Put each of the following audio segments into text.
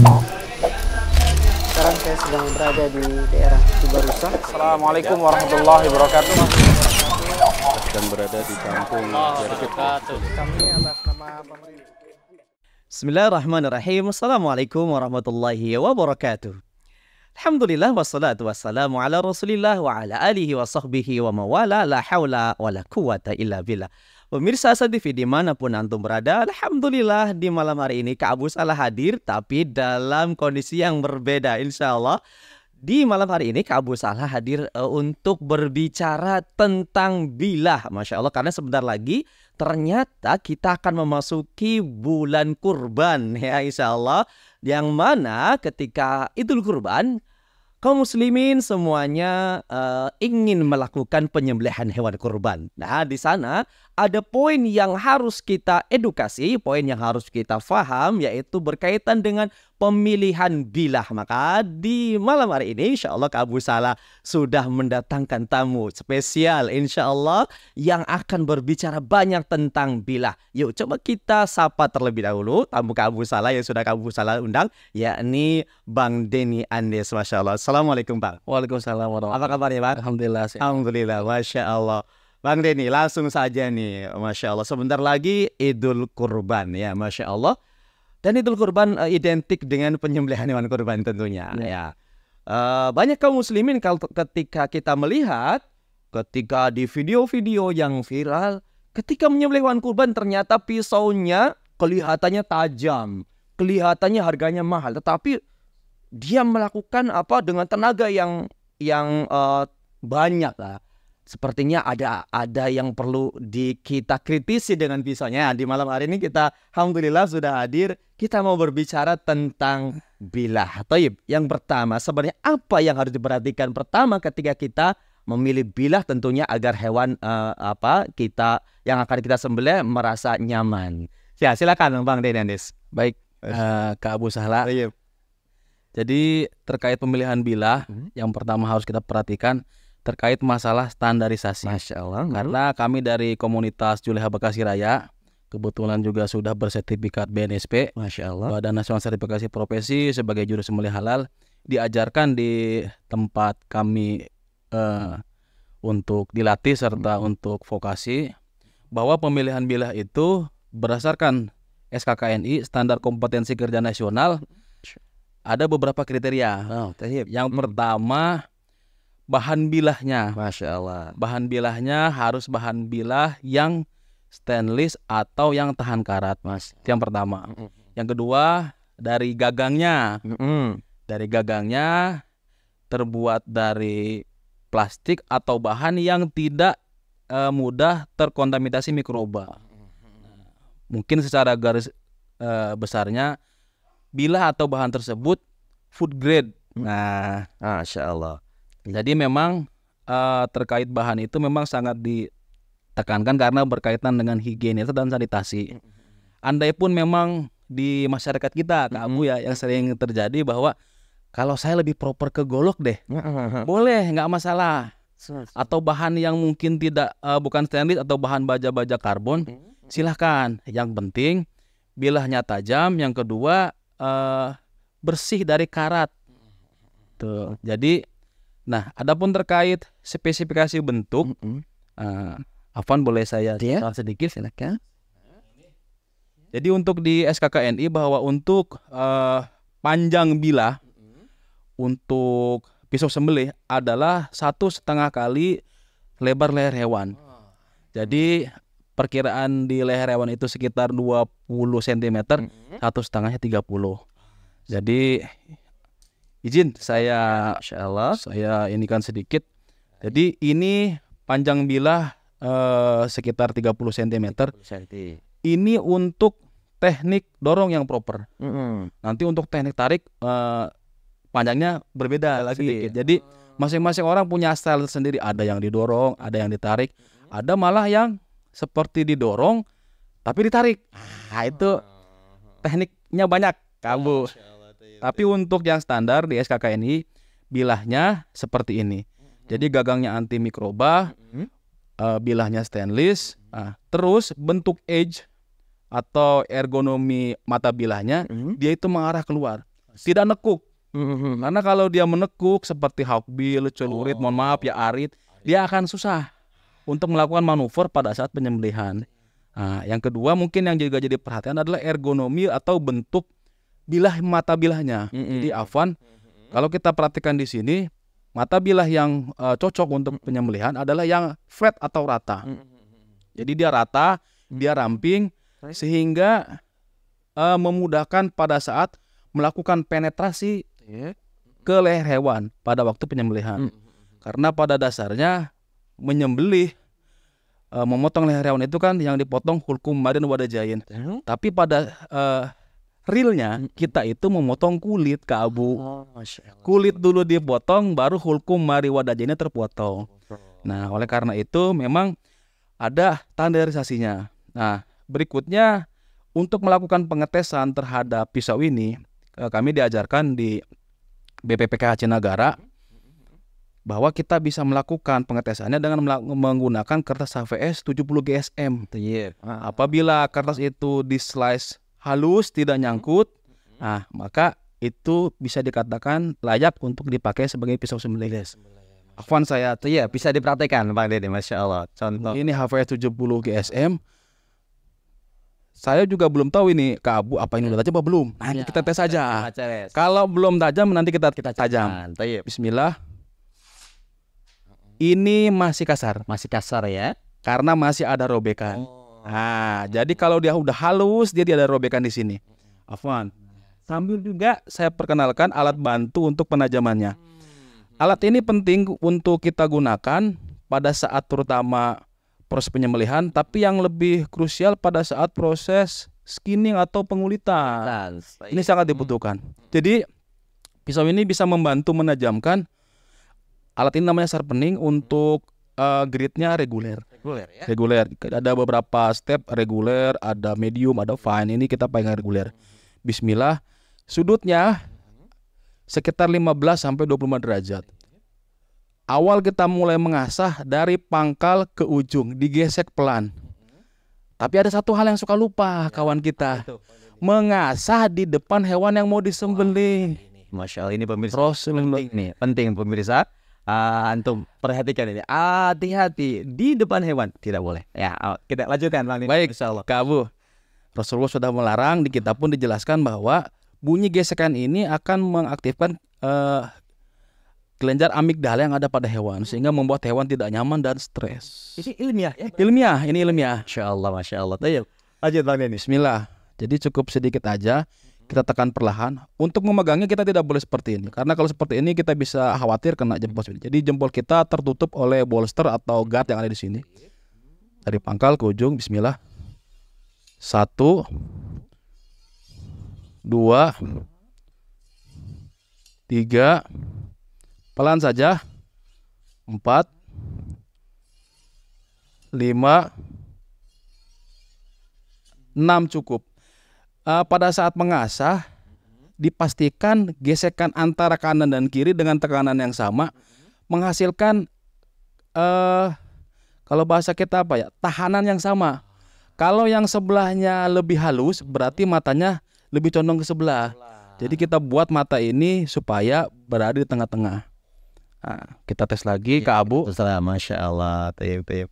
Sekarang saya sedang berada di daerah Tubarusa. Assalamualaikum warahmatullahi wabarakatuh. Sedang berada di kampung Jarget. Kami atas nama pemerintah. Bismillahirrahmanirrahim. Assalamualaikum warahmatullahi wabarakatuh. Alhamdulillah wassalatu wassalamu ala Rasulillah wa ala alihi wa sahbihi wa mawala la haula wa la quwata illa billah. Pemirsa Asa TV dimanapun antum berada, alhamdulillah di malam hari ini Kak Abu Salah hadir tapi dalam kondisi yang berbeda. Insya Allah di malam hari ini Kak Abu Salah hadir untuk berbicara tentang bilah. Masya Allah, karena sebentar lagi ternyata kita akan memasuki bulan kurban ya insya Allah. Yang mana ketika Idul Kurban kaum muslimin semuanya ingin melakukan penyembelihan hewan kurban. Nah, di sana ada poin yang harus kita edukasi, poin yang harus kita faham, yaitu berkaitan dengan pemilihan bilah. Maka di malam hari ini insya Allah Kak Abu Salah sudah mendatangkan tamu spesial insya Allah yang akan berbicara banyak tentang bilah. Yuk coba kita sapa terlebih dahulu tamu Kak Abu Salah yang sudah Kak Abu Salah undang, yakni Bang Denny Andes. Masya Allah. Assalamualaikum Bang. Waalaikumsalam warahmatullahi Apa kabarnya Bang? Alhamdulillah. Alhamdulillah, Masya Allah. Bang Denny, langsung saja nih, Masya Allah. Sebentar lagi Idul Kurban ya, Masya Allah. Dan Idul Kurban identik dengan penyembelihan hewan kurban tentunya ya. Banyak kaum muslimin kalau ketika kita melihat, ketika di video-video yang viral, ketika menyembelih hewan kurban ternyata pisaunya kelihatannya tajam, kelihatannya harganya mahal, tetapi dia melakukan apa dengan tenaga yang banyak lah. Sepertinya ada yang perlu kita kritisi dengan pisaunya. Di malam hari ini kita alhamdulillah sudah hadir. Kita mau berbicara tentang bilah. Taib. Yang pertama, sebenarnya apa yang harus diperhatikan pertama ketika kita memilih bilah, tentunya agar hewan kita yang akan kita sembelih merasa nyaman. Ya, silakan Bang Denny Andes. Baik, Kak Abu Salah. Taib. Jadi terkait pemilihan bilah, yang pertama harus kita perhatikan terkait masalah standarisasi. Masya Allah. Karena kami dari komunitas Juleha Bekasi Raya kebetulan juga sudah bersertifikat BNSP, Masya Allah. Badan Nasional Sertifikasi Profesi sebagai juru sembelih halal, diajarkan di tempat kami untuk dilatih serta untuk vokasi bahwa pemilihan bilah itu berdasarkan SKKNI, Standar Kompetensi Kerja Nasional, ada beberapa kriteria. Yang pertama, bahan bilahnya. Masya Allah. Bahan bilahnya harus bahan bilah yang stainless atau yang tahan karat, Mas. Itu yang pertama. Yang kedua, dari gagangnya. Dari gagangnya terbuat dari plastik atau bahan yang tidak mudah terkontaminasi mikroba. Mungkin secara garis besarnya, bilah atau bahan tersebut food grade. Nah, Masya Allah. jadi memang terkait bahan itu memang sangat ditekankan karena berkaitan dengan higienis dan sanitasi. Andai pun memang di masyarakat kita, Kak Abu ya, yang sering terjadi bahwa kalau saya lebih proper ke golok deh, boleh, nggak masalah. Atau bahan yang mungkin tidak bukan stainless atau bahan baja-baja karbon, silahkan. Yang penting bilahnya tajam. Yang kedua bersih dari karat. Tuh, jadi nah, adapun terkait spesifikasi bentuk, Afwan boleh saya sedikit, silakan. Jadi untuk di SKKNI bahwa untuk panjang bilah untuk pisau sembelih adalah 1,5 kali lebar leher hewan. Jadi perkiraan di leher hewan itu sekitar 20 cm, 1,5-nya 30. Jadi izin saya inikan sedikit. Jadi ini panjang bilah sekitar 30 cm. Ini untuk teknik dorong yang proper. Nanti untuk teknik tarik panjangnya berbeda sedikit. Jadi masing-masing orang punya style sendiri. Ada yang didorong, ada yang ditarik, ada malah yang seperti didorong tapi ditarik. Nah, itu tekniknya banyak, Kamu. Tapi untuk yang standar di SKKNI bilahnya seperti ini. Jadi gagangnya anti mikroba, bilahnya stainless. Terus bentuk edge atau ergonomi mata bilahnya dia itu mengarah keluar. tidak nekuk. Karena kalau dia menekuk seperti hawkbill, celurit, mohon maaf ya arit, dia akan susah untuk melakukan manuver pada saat penyembelihan. Nah, yang kedua mungkin yang juga jadi perhatian adalah ergonomi atau bentuk mata bilahnya. Jadi Afwan, kalau kita perhatikan di sini, mata bilah yang cocok untuk penyembelihan adalah yang flat atau rata. Jadi dia rata, dia ramping, sehingga memudahkan pada saat melakukan penetrasi ke leher hewan pada waktu penyembelihan. Karena pada dasarnya menyembelih, memotong leher hewan itu kan yang dipotong hulkum marin wadajain. Tapi pada realnya kita itu memotong kulit, Kak Abu. Kulit dulu dipotong, baru hulkum mari wadajainnya terpotong. Nah, oleh karena itu memang ada standarisasinya. Nah, berikutnya untuk melakukan pengetesan terhadap pisau ini, kami diajarkan di BPPK Aceh Nagara bahwa kita bisa melakukan pengetesannya dengan menggunakan kertas HVS 70 GSM. Apabila kertas itu di slice halus, tidak nyangkut, nah maka itu bisa dikatakan layak untuk dipakai sebagai pisau sembelih. Afwan saya Bisa diperhatikan Bang Dede, Masya Allah. Contoh ini HVS 70 GSM. Saya juga belum tahu ini Kak Abu apa ini udah tajam apa belum. Nanti kita tes aja. Kalau belum tajam nanti kita tajam. Bismillah. Ini masih kasar. Masih kasar ya. Karena masih ada robekan. Nah, jadi kalau dia udah halus, dia tidak ada robekan di sini. Afwan. Sambil juga saya perkenalkan alat bantu untuk penajamannya. Alat ini penting untuk kita gunakan pada saat terutama proses penyembelihan, tapi yang lebih krusial pada saat proses skinning atau pengulitan. Ini sangat dibutuhkan. Jadi pisau ini bisa membantu menajamkan. Alat ini namanya sharpening untuk grade-nya reguler. Reguler. Ada beberapa step reguler, ada medium, ada fine. Ini kita pakai reguler. Bismillah. Sudutnya sekitar 15 sampai 25 derajat. Awal kita mulai mengasah dari pangkal ke ujung, digesek pelan. Tapi ada satu hal yang suka lupa kawan kita. Mengasah di depan hewan yang mau disembelih. Masya Allah, ini pemirsa. Penting pemirsa. Antum perhatikan ini. Hati-hati di depan hewan tidak boleh. Ya, kita lanjutkan Bang. Baik, Kak Abu. Rasulullah sudah melarang, di kita pun dijelaskan bahwa bunyi gesekan ini akan mengaktifkan kelenjar amigdala yang ada pada hewan, sehingga membuat hewan tidak nyaman dan stres. Ini ilmiah ya? Ini ilmiah. Masya Allah. Lanjut Bang Denny. Bismillah. Jadi cukup sedikit aja, kita tekan perlahan. Untuk memegangnya kita tidak boleh seperti ini, karena kalau seperti ini kita bisa khawatir kena jempol. Jadi jempol kita tertutup oleh bolster atau guard yang ada di sini. Dari pangkal ke ujung, bismillah. 1, 2, 3, pelan saja. 4, 5, 6 cukup. Pada saat mengasah dipastikan gesekan antara kanan dan kiri dengan tekanan yang sama menghasilkan kalau bahasa kita apa ya, tahanan yang sama. Kalau yang sebelahnya lebih halus berarti matanya lebih condong ke sebelah. Jadi kita buat mata ini supaya berada di tengah-tengah. Nah, kita tes lagi Kak Abu. Masya Allah. Tayyib.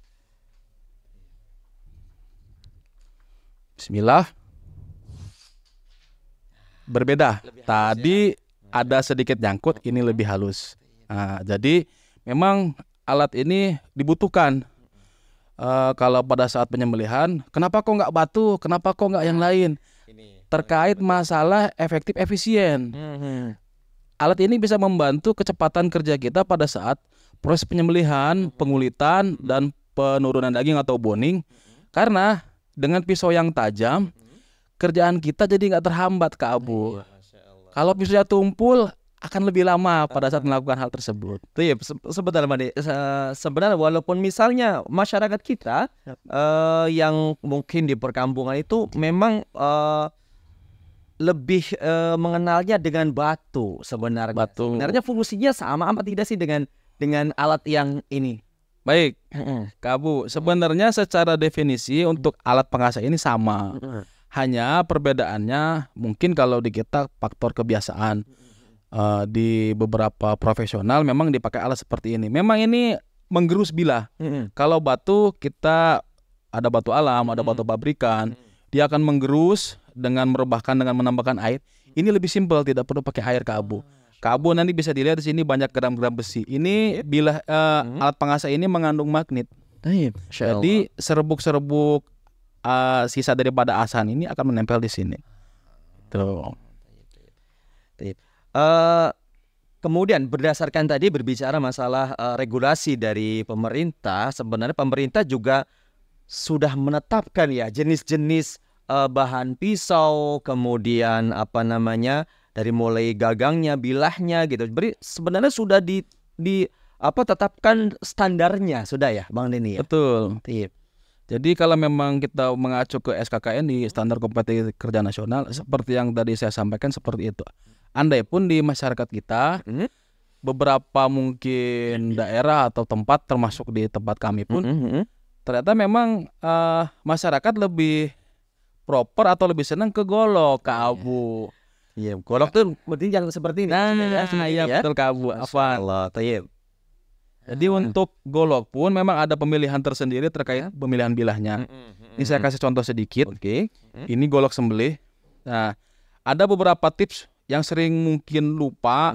Bismillah. Berbeda. Tadi ada sedikit nyangkut, ini lebih halus. Nah, jadi memang alat ini dibutuhkan. Kalau pada saat penyembelihan, kenapa kok nggak batu? Kenapa kok nggak yang lain? Terkait masalah efektif efisien. Alat ini bisa membantu kecepatan kerja kita pada saat proses penyembelihan, pengulitan, dan penurunan daging atau boning. Karena dengan pisau yang tajam, kerjaan kita jadi nggak terhambat Kak Abu. Kalau pisaunya tumpul, akan lebih lama pada saat melakukan hal tersebut. Sebentar Made. Sebenarnya walaupun misalnya masyarakat kita yang mungkin di perkampungan itu memang lebih mengenalnya dengan batu sebenarnya. Sebenarnya fungsinya sama apa tidak sih dengan alat yang ini? Baik, Kak Abu, sebenarnya secara definisi untuk alat pengasah ini sama. Hanya perbedaannya mungkin kalau di kita faktor kebiasaan. Di beberapa profesional memang dipakai alat seperti ini. Memang ini menggerus bilah. Kalau batu kita ada batu alam, ada batu pabrikan, dia akan menggerus dengan merebahkan dengan menambahkan air. Ini lebih simpel, tidak perlu pakai air ke abu. Ke abu nanti bisa dilihat di sini banyak gram-gram besi. Ini bilah alat pengasah ini mengandung magnet. Jadi serbuk-serbuk sisa daripada asahan ini akan menempel di sini. Tuh. Kemudian berdasarkan tadi berbicara masalah regulasi dari pemerintah, sebenarnya pemerintah juga sudah menetapkan ya jenis-jenis bahan pisau, kemudian apa namanya dari mulai gagangnya, bilahnya gitu. Sebenarnya sudah tetapkan standarnya sudah ya, Bang Denny ya. Betul. Jadi kalau memang kita mengacu ke SKKN di Standar Kompetensi Kerja Nasional, seperti yang tadi saya sampaikan seperti itu. Andai pun di masyarakat kita beberapa mungkin daerah atau tempat termasuk di tempat kami pun ternyata memang masyarakat lebih proper atau lebih senang ke golok, ke abu. Iya, golok tuh berarti yang seperti ini. Iya betul, ke abu. Allah, tayyib. Jadi untuk golok pun memang ada pemilihan tersendiri terkait pemilihan bilahnya. Ini saya kasih contoh sedikit. Oke. Ini golok sembelih. Nah, ada beberapa tips yang sering mungkin lupa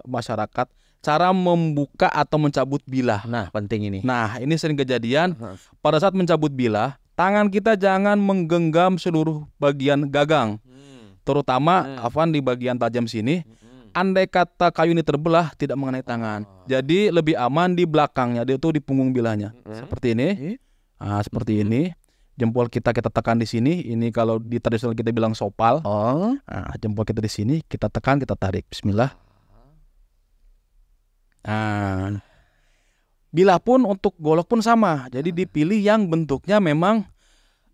masyarakat, cara membuka atau mencabut bilah. Nah, penting ini. Nah, ini sering kejadian pada saat mencabut bilah, tangan kita jangan menggenggam seluruh bagian gagang. Terutama di bagian tajam sini. Andai kata kayu ini terbelah tidak mengenai tangan. Jadi lebih aman di belakangnya, dia tuh di punggung bilahnya. Seperti ini. Nah, seperti ini. Jempol kita tekan di sini. Ini kalau di tradisional kita bilang sopal. Nah, jempol kita di sini, kita tekan, kita tarik. Bismillah. Nah, bilah pun untuk golok pun sama. Jadi dipilih yang bentuknya memang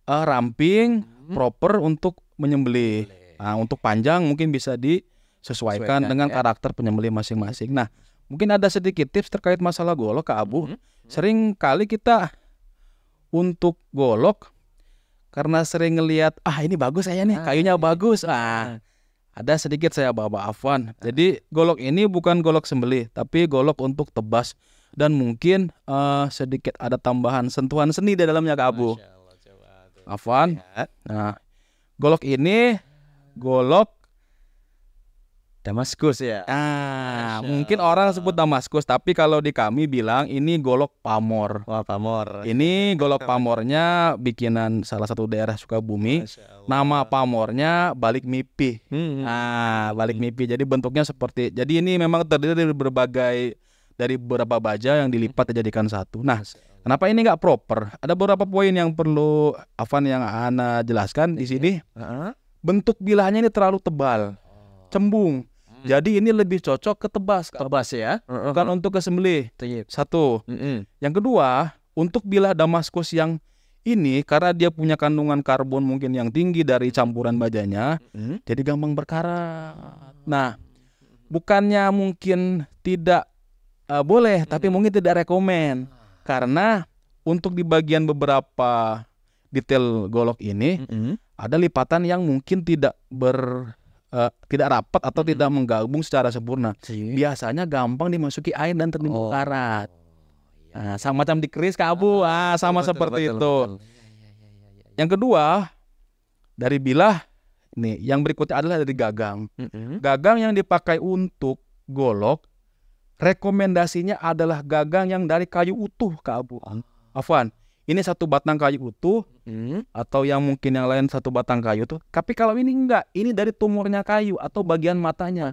ramping, proper untuk menyembelih. Nah, untuk panjang mungkin bisa disesuaikan dengan karakter penyembelih masing-masing. Nah, mungkin ada sedikit tips terkait masalah golok ke abu. Sering kali kita untuk golok karena sering ngelihat ini bagus saya nih, kayunya bagus. Ada sedikit saya bawa afwan. Jadi golok ini bukan golok sembelih, tapi golok untuk tebas dan mungkin sedikit ada tambahan sentuhan seni di dalamnya ke abu. Afwan. Nah, golok ini golok Damaskus ya. Mungkin orang sebut Damaskus, tapi kalau di kami bilang ini golok pamor. Wah, pamor. Ini golok pamornya bikinan salah satu daerah Sukabumi. Nama pamornya balik mipi. Balik mipi. Jadi bentuknya seperti. Jadi ini memang terdiri dari beberapa baja yang dilipat dijadikan satu. Nah, kenapa ini nggak proper? Ada beberapa poin yang perlu yang Ana jelaskan di sini. Bentuk bilahnya ini terlalu tebal, cembung. Jadi ini lebih cocok ke tebas ya. bukan untuk ke sembelih. Satu. Yang kedua, untuk bilah Damaskus yang ini karena dia punya kandungan karbon mungkin yang tinggi dari campuran bajanya, jadi gampang berkarat. Nah, bukannya mungkin tidak boleh, tapi mungkin tidak rekomen karena untuk di bagian beberapa detail golok ini ada lipatan yang mungkin tidak rapat atau tidak menggabung secara sempurna. Biasanya gampang dimasuki air dan tertimbul karat. Nah, sama macam dikeris ke abu, sama seperti itu. Yang kedua, dari bilah nih, yang berikutnya adalah dari gagang. Gagang yang dipakai untuk golok, rekomendasinya adalah gagang yang dari kayu utuh ke abu. Afwan, ini satu batang kayu utuh atau yang mungkin yang lain satu batang kayu tuh. Tapi kalau ini enggak, ini dari tumornya kayu atau bagian matanya.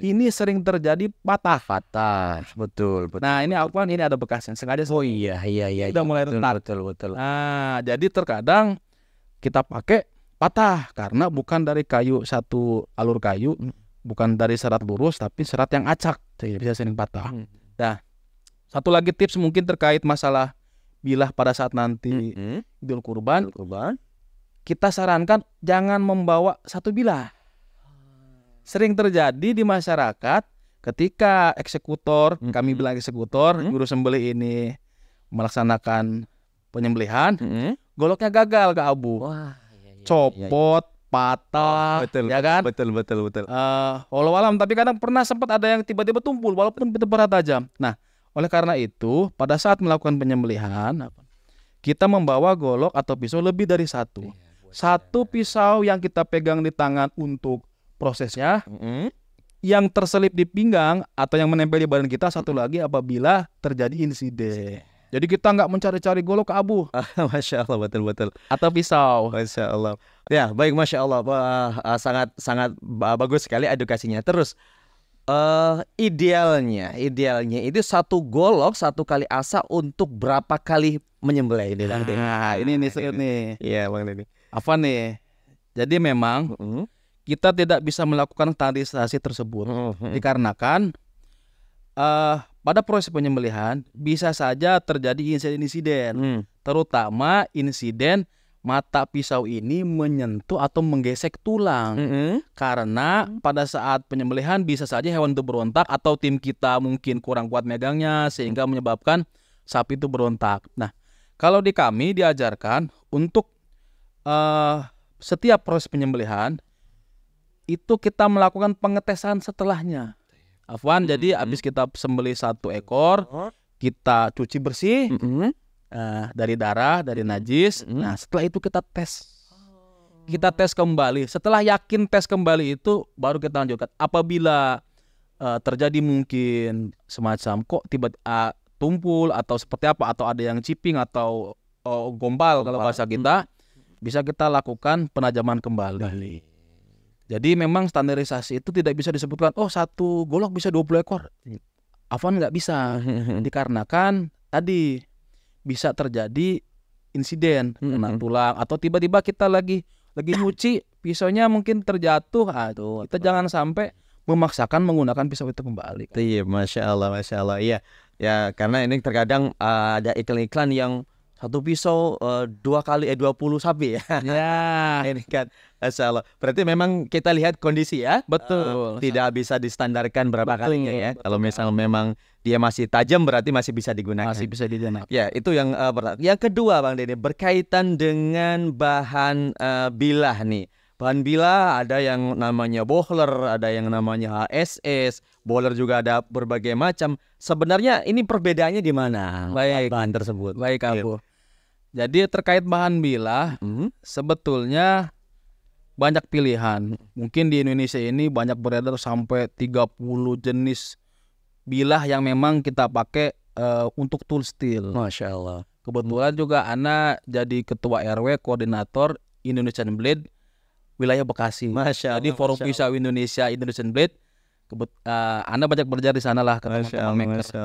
Ini sering terjadi patah. Betul. Nah, ini Afwan, ini ada bekasnya. Sengaja. Iya. Udah mulai retak. Betul. Nah, jadi terkadang kita pakai patah karena bukan dari kayu satu alur kayu, bukan dari serat lurus tapi serat yang acak. Jadi bisa sering patah. Nah, satu lagi tips mungkin terkait masalah bilah pada saat nanti Idul Kurban, kita sarankan jangan membawa satu bilah. Sering terjadi di masyarakat ketika eksekutor, kami bilang eksekutor, juru sembelih ini melaksanakan penyembelihan, goloknya gagal ke abu. copot, patah, Betul. ya kan? Betul. Walau alam, tapi kadang pernah sempat ada yang tiba-tiba tumpul walaupun itu berat tajam. Nah, oleh karena itu pada saat melakukan penyembelihan kita membawa golok atau pisau lebih dari satu. Satu pisau yang kita pegang di tangan untuk prosesnya, yang terselip di pinggang atau yang menempel di badan kita, satu lagi apabila terjadi insiden. Jadi kita nggak mencari-cari golok ke Abu Masya Allah, betul. atau pisau. Masya Allah. Ya, baik, Masya Allah. Sangat bagus sekali edukasinya. Terus idealnya itu satu golok satu kali asa untuk berapa kali menyembelih ini, Bang Denny? Nah, ini serius nih. Iya, Bang Denny. Apa nih? Jadi memang kita tidak bisa melakukan standarisasi tersebut dikarenakan pada proses penyembelihan bisa saja terjadi insiden-insiden, terutama insiden mata pisau ini menyentuh atau menggesek tulang. Karena pada saat penyembelihan bisa saja hewan itu berontak atau tim kita mungkin kurang kuat megangnya sehingga menyebabkan sapi itu berontak. Nah, kalau di kami diajarkan untuk setiap proses penyembelihan itu kita melakukan pengetesan setelahnya. Afwan, jadi habis kita sembelih satu ekor, kita cuci bersih dari darah, dari najis. Nah, setelah itu kita tes. Kita tes kembali. Setelah yakin tes kembali itu baru kita lanjutkan. Apabila terjadi mungkin semacam kok tiba-tiba tumpul atau seperti apa, atau ada yang ciping atau gombal kalau bahasa kita, bisa kita lakukan penajaman kembali. Jadi memang standarisasi itu tidak bisa disebutkan satu golok bisa 20 ekor. Afwan nggak bisa. Dikarenakan tadi bisa terjadi insiden kena tulang atau tiba-tiba kita lagi nyuci pisaunya mungkin terjatuh. Kita jangan sampai memaksakan menggunakan pisau itu kembali. Iya, Masya Allah. Iya, ya, karena ini terkadang ada iklan-iklan yang satu pisau 20 sapi ya. Ya, Ini kan, Masya Allah. Berarti memang kita lihat kondisi ya. betul. Tidak bisa distandarkan berapa Betul, kalinya ya. betul. Kalau misal memang dia masih tajam berarti masih bisa digunakan. Masih bisa dijenak. Ya, itu yang pertama. Yang kedua, Bang Denny, berkaitan dengan bahan bilah nih. Bahan bilah ada yang namanya bohler, ada yang namanya HSS, bohler juga ada berbagai macam. Sebenarnya ini perbedaannya di mana? Baik. Bahan tersebut. Baik, Abu. Jadi terkait bahan bilah, sebetulnya banyak pilihan. Mungkin di Indonesia ini banyak beredar sampai 30 jenis bilah yang memang kita pakai untuk tool steel. Masya Allah. Kebetulan juga Ana jadi ketua RW koordinator Indonesian Blade wilayah Bekasi. Masya Allah. Jadi Forum Pisau Indonesia Indonesian Blade. Anda banyak belajar di sanalah. Masya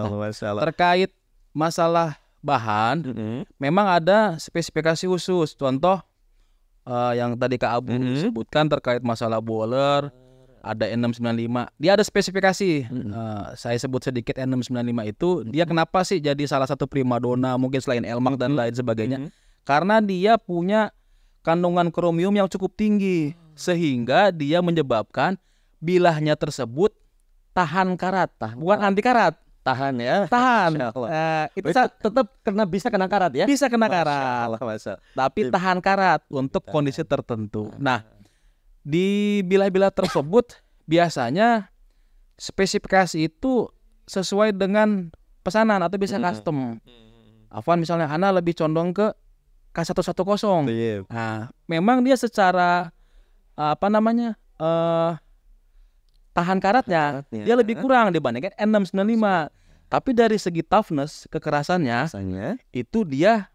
Allah. Terkait masalah bahan, memang ada spesifikasi khusus. Contoh yang tadi Kak Abu sebutkan terkait masalah boiler, ada N695. Dia ada spesifikasi. Saya sebut sedikit N695 itu. Dia kenapa sih jadi salah satu primadona mungkin selain Elmax dan lain sebagainya? Karena dia punya kandungan kromium yang cukup tinggi sehingga dia menyebabkan bilahnya tersebut tahan karat, bukan anti karat. Tahan ya. Tahan. Masya Allah. Itu tetap bisa kena karat ya. bisa kena karat. Masya Allah. Tapi tahan karat untuk kondisi tertentu. Nah, di bilah-bilah tersebut biasanya spesifikasi itu sesuai dengan pesanan atau bisa custom. Afwan misalnya Ana lebih condong ke K110. Nah, memang dia secara tahan karatnya dia lebih kurang dibandingkan N695. Tapi dari segi toughness, kekerasannya itu dia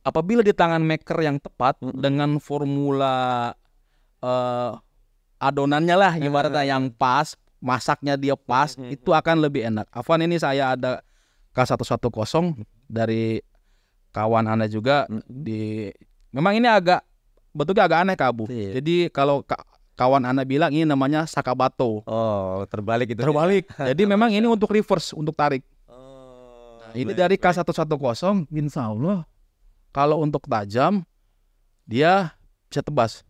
apabila di tangan maker yang tepat dengan formula adonannya lah ibaratnya yang pas, masaknya dia pas, itu akan lebih enak. Afwan ini saya ada K110 dari kawan Anda juga memang ini bentuknya agak aneh Kak Abu. Jadi kalau kawan Anda bilang ini namanya Sakabato. Oh, terbalik itu. Terbalik. Jadi memang ini untuk reverse, untuk tarik. Nah, ini dari K110, insya Allah kalau untuk tajam dia bisa tebas.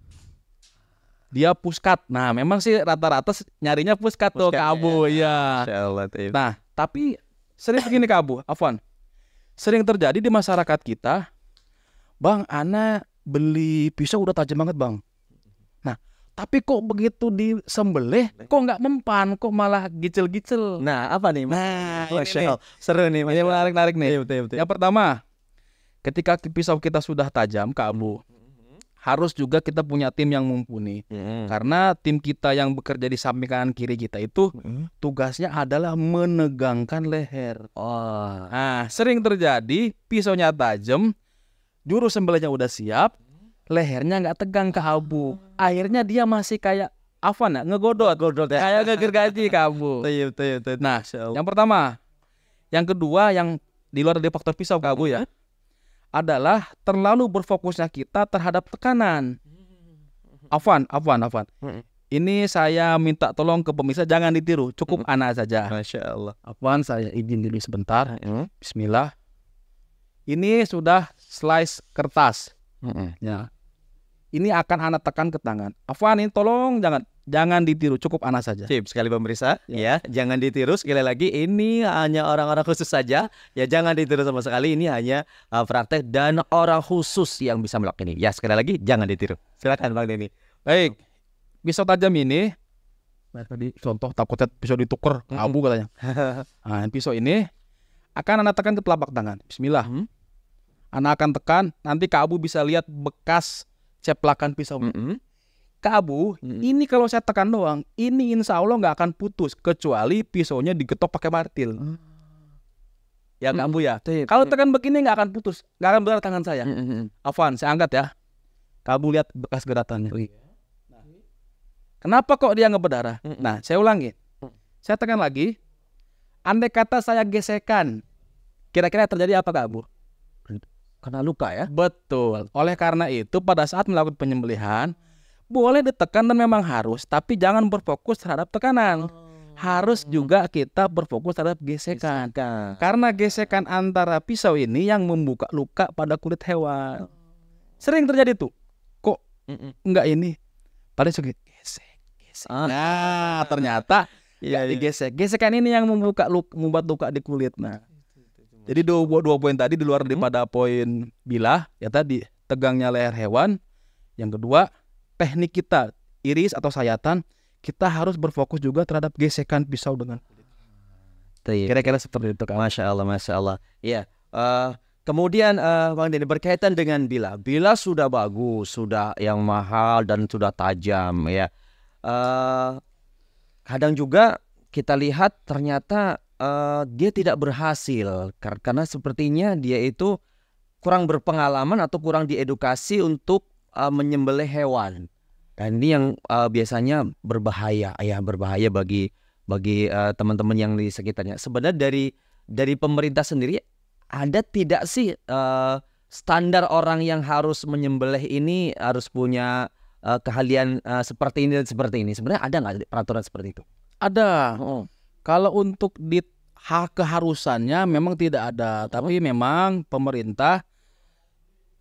Dia puskat. Nah, memang sih rata-rata nyarinya puskat tuh Kak Abu. Ya. Nah, tapi sering begini Kak Abu, Afwan. Sering terjadi di masyarakat kita, Bang, Ana beli pisau udah tajam banget bang. Nah, tapi kok begitu disembelih, kok nggak mempan, kok malah gicel-gicel. Nah, apa nih? Nah, Masya Allah. Seru nih. ini menarik nih. Iya, betul, betul. Yang pertama, ketika pisau kita sudah tajam, Kak Abu, harus juga kita punya tim yang mumpuni. Karena tim kita yang bekerja di samping kanan kiri kita itu tugasnya adalah menegangkan leher. Oh. Nah, sering terjadi pisaunya tajam, juru sembelihnya udah siap, lehernya nggak tegang Kak Abu. Akhirnya dia masih kayak apa ngegodot, ya. kayak ngegergaji Kak Abu. Betul. Nah, yang pertama, yang kedua yang di luar dari faktor pisau Kak Abu ya, adalah terlalu berfokusnya kita terhadap tekanan. Afwan. Ini saya minta tolong ke pemirsa jangan ditiru, cukup ana saja. Masya Allah. Afwan, saya izin dulu sebentar. Bismillah. Ini sudah slice kertas. Ya. Ini akan ana tekan ke tangan. Afwan, ini tolong jangan ditiru, cukup ana saja. Sip, sekali pemirsa, ya, jangan ditiru. Sekali lagi, ini hanya orang-orang khusus saja. Ya, jangan ditiru sama sekali. Ini hanya praktek dan orang khusus yang bisa melakukan ini. Ya, sekali lagi, jangan ditiru. Silakan Bang Denny. Baik, pisau tajam ini, tadi contoh takutnya pisau ditukar, Abu katanya. Nah, pisau ini akan Anda tekan ke telapak tangan. Bismillah. Anda akan tekan, nanti Kak Abu bisa lihat bekas ceplakan pisau. Kak Abu, ini kalau saya tekan doang, ini insya Allah nggak akan putus kecuali pisaunya digetok pakai martil. Ya Kak Abu ya. Kalau tekan begini nggak akan putus, nggak akan berdarah tangan saya. Afwan, saya angkat ya. Kak Abu lihat bekas geratannya. Nah, kenapa kok dia nggak berdarah? Nah, saya ulangi. Saya tekan lagi. Andai kata saya gesekan, kira-kira terjadi apa Kak Abu? Kena luka ya? Betul. Oleh karena itu pada saat melakukan penyembelihan boleh ditekan dan memang harus, tapi jangan berfokus terhadap tekanan. Harus juga kita berfokus terhadap gesekan. Karena gesekan antara pisau ini yang membuka luka pada kulit hewan. Sering terjadi tuh. Kok enggak ini? Paling suka gesek. Nah, ternyata digesek. Gesekan ini yang membuat luka di kulit. Nah, jadi dua poin tadi di luar daripada poin bilah, ya tadi tegangnya leher hewan. Yang kedua, teknik kita iris atau sayatan, kita harus berfokus juga terhadap gesekan pisau dengan kulit. Kira-kira seperti itu Kak. Masya Allah. Iya. Kemudian Bang Denny berkaitan dengan bilah. Bilah sudah bagus, sudah yang mahal dan sudah tajam ya. Kadang juga kita lihat ternyata dia tidak berhasil karena sepertinya dia itu kurang berpengalaman atau kurang diedukasi untuk menyembelih hewan. Dan ini yang biasanya berbahaya bagi teman-teman yang di sekitarnya. Sebenarnya dari pemerintah sendiri ada tidak sih standar orang yang harus menyembelih ini harus punya keahlian seperti ini dan seperti ini? Sebenarnya ada nggak peraturan seperti itu? Ada. Kalau untuk di keharusannya memang tidak ada, tapi memang pemerintah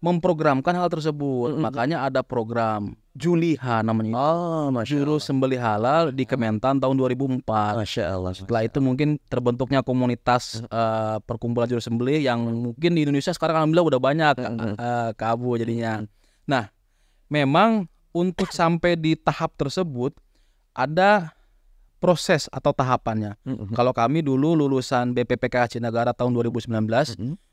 memprogramkan hal tersebut. Makanya ada program Juliha namanya. Juru Sembelih Halal di Kementan tahun 2004. Masya Allah. Setelah itu mungkin terbentuknya komunitas perkumpulan juru sembelih yang mungkin di Indonesia sekarang alhamdulillah udah banyak Kak Abu jadinya. Nah, memang untuk sampai di tahap tersebut ada proses atau tahapannya. Kalau kami dulu lulusan BPPK Cinagara tahun 2019.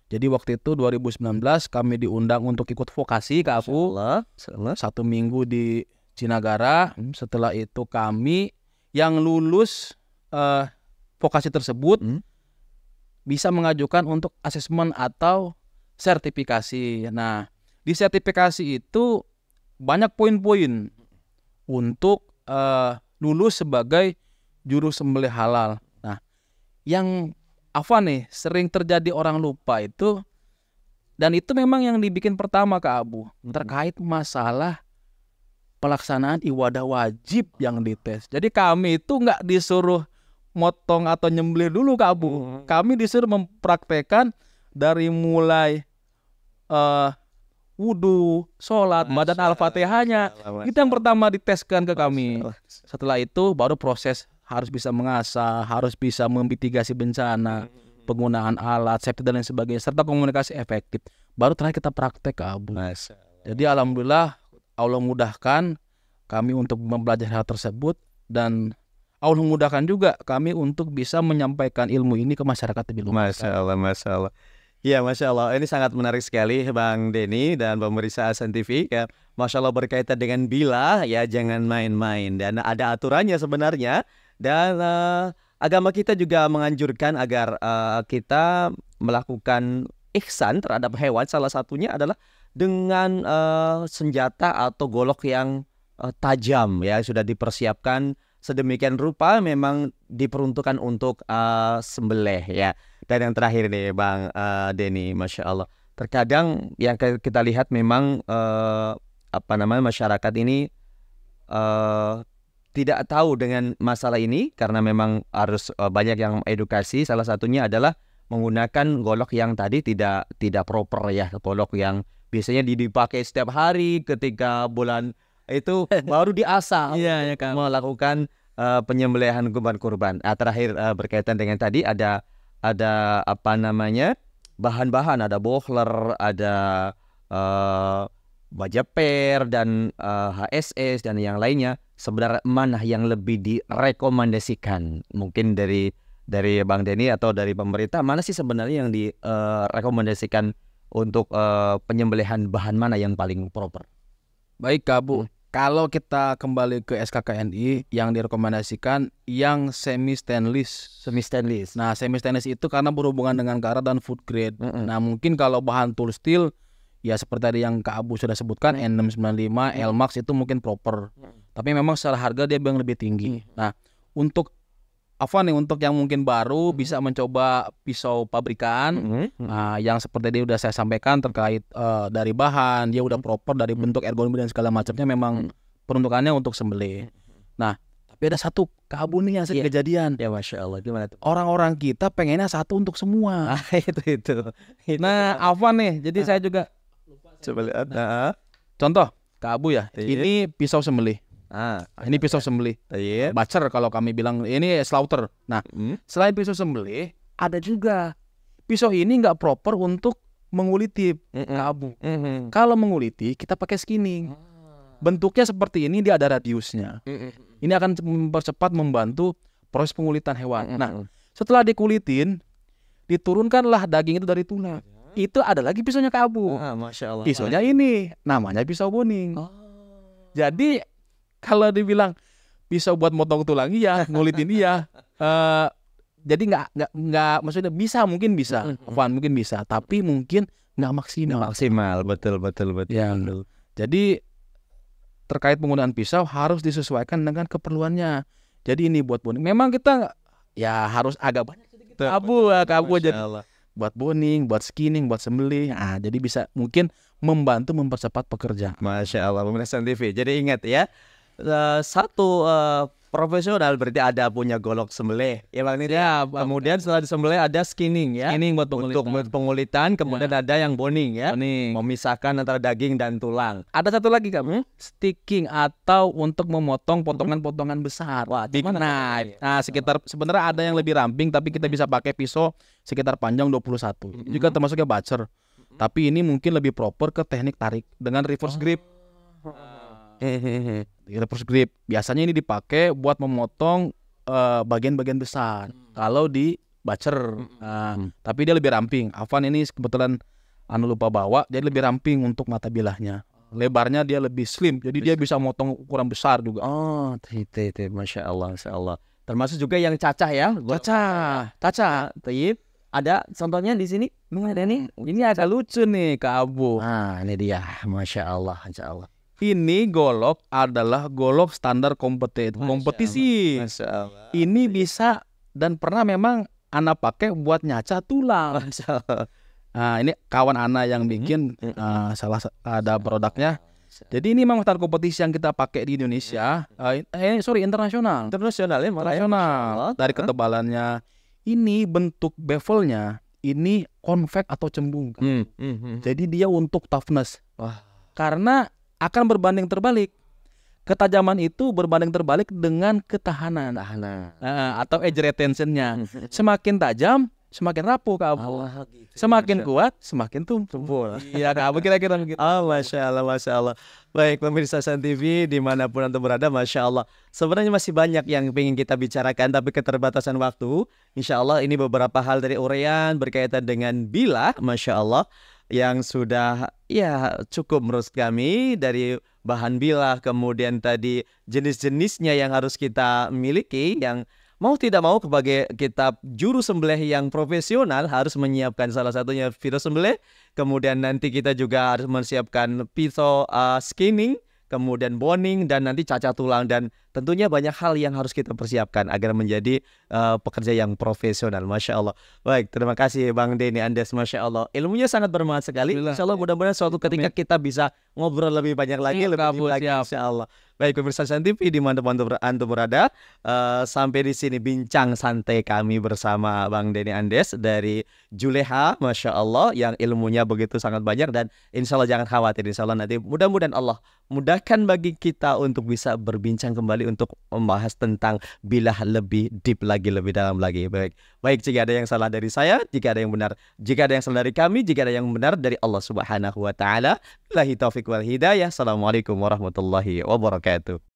Jadi waktu itu 2019 kami diundang untuk ikut vokasi Kak Abu. 1 minggu di Cinagara. Setelah itu kami yang lulus vokasi tersebut bisa mengajukan untuk asesmen atau sertifikasi. Nah, di sertifikasi itu banyak poin-poin untuk lulus sebagai juru sembelih halal. Nah, yang apa nih sering terjadi orang lupa itu, dan itu memang yang dibikin pertama Kak Abu terkait masalah pelaksanaan ibadah wajib yang dites. Jadi kami itu nggak disuruh motong atau nyembelih dulu Kak Abu. Kami disuruh mempraktekkan dari mulai wudhu, sholat, badan al-fatihahnya. Itu yang pertama diteskan ke kami. Setelah itu baru proses harus bisa mengasah, harus bisa memitigasi bencana, penggunaan alat, safety dan lain sebagainya, serta komunikasi efektif. Baru terakhir kita praktek Kak Abu. Jadi alhamdulillah Allah mudahkan kami untuk mempelajari hal tersebut, dan Allah mudahkan juga kami untuk bisa menyampaikan ilmu ini ke masyarakat lebih luas. Masya Allah, Masya Allah. Ya, Masya Allah. Ini sangat menarik sekali Bang Denny dan pemirsa Hasan TV. Ya, Masya Allah, berkaitan dengan bila, ya jangan main-main. Dan ada aturannya sebenarnya. Dan agama kita juga menganjurkan agar kita melakukan ihsan terhadap hewan. Salah satunya adalah dengan senjata atau golok yang tajam, ya, sudah dipersiapkan sedemikian rupa, memang diperuntukkan untuk sembelih, ya. Dan yang terakhir nih Bang Denny, Masya Allah, terkadang yang kita lihat memang masyarakat ini tidak tahu dengan masalah ini, karena memang harus banyak yang edukasi. Salah satunya adalah menggunakan golok yang tadi tidak proper, ya, golok yang biasanya dipakai setiap hari ketika bulan itu baru diasah melakukan penyembelihan kurban. Terakhir berkaitan dengan tadi ada bahan-bahan, ada bohler, ada baja per dan HSS dan yang lainnya. Sebenarnya mana yang lebih direkomendasikan? Mungkin dari Bang Denny atau dari pemerintah, mana sih sebenarnya yang direkomendasikan untuk penyembelihan, bahan mana yang paling proper? Baik Kak Bu, kalau kita kembali ke SKKNI, yang direkomendasikan yang semi stainless. Nah, semi stainless itu karena berhubungan dengan karat dan food grade. Nah, mungkin kalau bahan tool steel, ya seperti tadi yang Kak Abu sudah sebutkan, N695, L-Max itu mungkin proper. Tapi memang secara harga dia yang lebih tinggi. Nah, untuk untuk yang mungkin baru bisa mencoba pisau pabrikan, yang seperti tadi udah saya sampaikan terkait dari bahan, dia udah proper dari bentuk ergonomi dan segala macamnya, memang peruntukannya untuk sembelih. Nah, tapi ada satu Kak Abu nih yang kejadian. Ya, Masya Allah, gimana tuh? Orang-orang kita pengennya satu untuk semua. Itu. Nah, nih, jadi saya juga coba lihat. Contoh Kak Abu ya, ini pisau sembelih. Ini pisau sembelih, bacer kalau kami bilang, ini slaughter. Nah, selain pisau sembelih, ada juga pisau ini nggak proper untuk menguliti, Kak Abu. Kalau menguliti kita pakai skinning. Bentuknya seperti ini, dia ada radiusnya. Ini akan mempercepat, membantu proses pengulitan hewan. Nah, setelah dikulitin, diturunkanlah daging itu dari tulang. Itu ada lagi pisaunya Kak Abu. Masya Allah. Pisaunya ini namanya pisau boning. Jadi kalau dibilang pisau buat motong tulang, iya, ngulitin iya. Jadi nggak maksudnya mungkin bisa, mungkin bisa, tapi mungkin nggak maksimal. Betul. Ya. Jadi terkait penggunaan pisau harus disesuaikan dengan keperluannya. Jadi ini buat boning. Memang kita ya harus agak banyak sedikit Abu jadi buat boning, buat skinning, buat sembelih. Jadi bisa mungkin membantu mempercepat pekerjaan. Masya Allah, pemirsa TV. Jadi ingat ya, satu profesional berarti ada punya golok sembelih, ya Bang Nid. Ya, kemudian setelah disembelih ada skinning, ya. Skinning buat pengulitan. Untuk pengulitan, kemudian ada yang boning, ya. Memisahkan antara daging dan tulang. Ada satu lagi kamu, sticking atau untuk memotong potongan-potongan besar. Wah, nah, sekitar sebenarnya ada yang lebih ramping, tapi kita bisa pakai pisau sekitar panjang 21. Juga termasuknya bacer. Tapi ini mungkin lebih proper ke teknik tarik dengan reverse grip. Reverse grip biasanya ini dipakai buat memotong bagian-bagian besar kalau di bacer. Tapi dia lebih ramping. Afan ini kebetulan lupa bawa, jadi lebih ramping untuk mata bilahnya. Lebarnya dia lebih slim, jadi dia bisa motong ukuran besar juga. Itu Masya Allah. Termasuk juga yang cacah, ya. Cacah. Ada contohnya di sini. Ada nih. Ini ada lucu nih Kak Abu. Ini dia. Masya Allah. Ini golok adalah golok standar kompetisi. Masya Allah. Ini bisa dan pernah memang Ana pakai buat nyaca tulang. Masya Allah. Ini kawan Ana yang bikin, ada produknya. Jadi ini memang standar kompetisi yang kita pakai di Indonesia. Internasional. Dari ketebalannya, ini bentuk bevelnya, ini konveks atau cembung. Jadi dia untuk toughness. Karena akan berbanding terbalik. Ketajaman itu berbanding terbalik dengan ketahanan. Atau edge retentionnya. Semakin tajam, semakin rapuh Kak Abu. gitu. Semakin kuat, semakin tumpul. Iya Kak Abu, kira-kira begitu. Masya Allah, Masya Allah. Baik pemirsa San TV dimanapun Anda berada, Masya Allah. Sebenarnya masih banyak yang ingin kita bicarakan, tapi keterbatasan waktu. Insya Allah ini beberapa hal dari uraian berkaitan dengan bilah, Masya Allah, yang sudah ya cukup menurut kami dari bahan bilah, kemudian tadi jenis-jenisnya yang harus kita miliki, yang mau tidak mau sebagai kita juru sembelih yang profesional harus menyiapkan salah satunya pisau sembelih, kemudian nanti kita juga harus menyiapkan pisau skinning, kemudian boning, dan nanti cacat tulang, dan tentunya banyak hal yang harus kita persiapkan agar menjadi pekerja yang profesional. Masya Allah. Baik, terima kasih Bang Denny Andes, Masya Allah. Ilmunya sangat bermanfaat sekali. Insya Allah mudah-mudahan suatu ketika kita bisa ngobrol lebih banyak lagi, lebih deep lagi, Insya Allah. Baik pemirsa San TV dimanapun Anda berada, sampai di sini bincang santai kami bersama Bang Denny Andes dari Juleha, Masya Allah, yang ilmunya begitu sangat banyak, dan Insya Allah jangan khawatir, Insya Allah nanti mudah-mudahan Allah mudahkan bagi kita untuk bisa berbincang kembali untuk membahas tentang bilah lebih deep lagi, lebih dalam lagi. Baik, jika ada yang salah dari saya, jika ada yang benar, jika ada yang salah dari kami, jika ada yang benar dari Allah Subhanahu wa taala. Billahi taufiq wal hidayah. Assalamualaikum warahmatullahi wabarakatuh.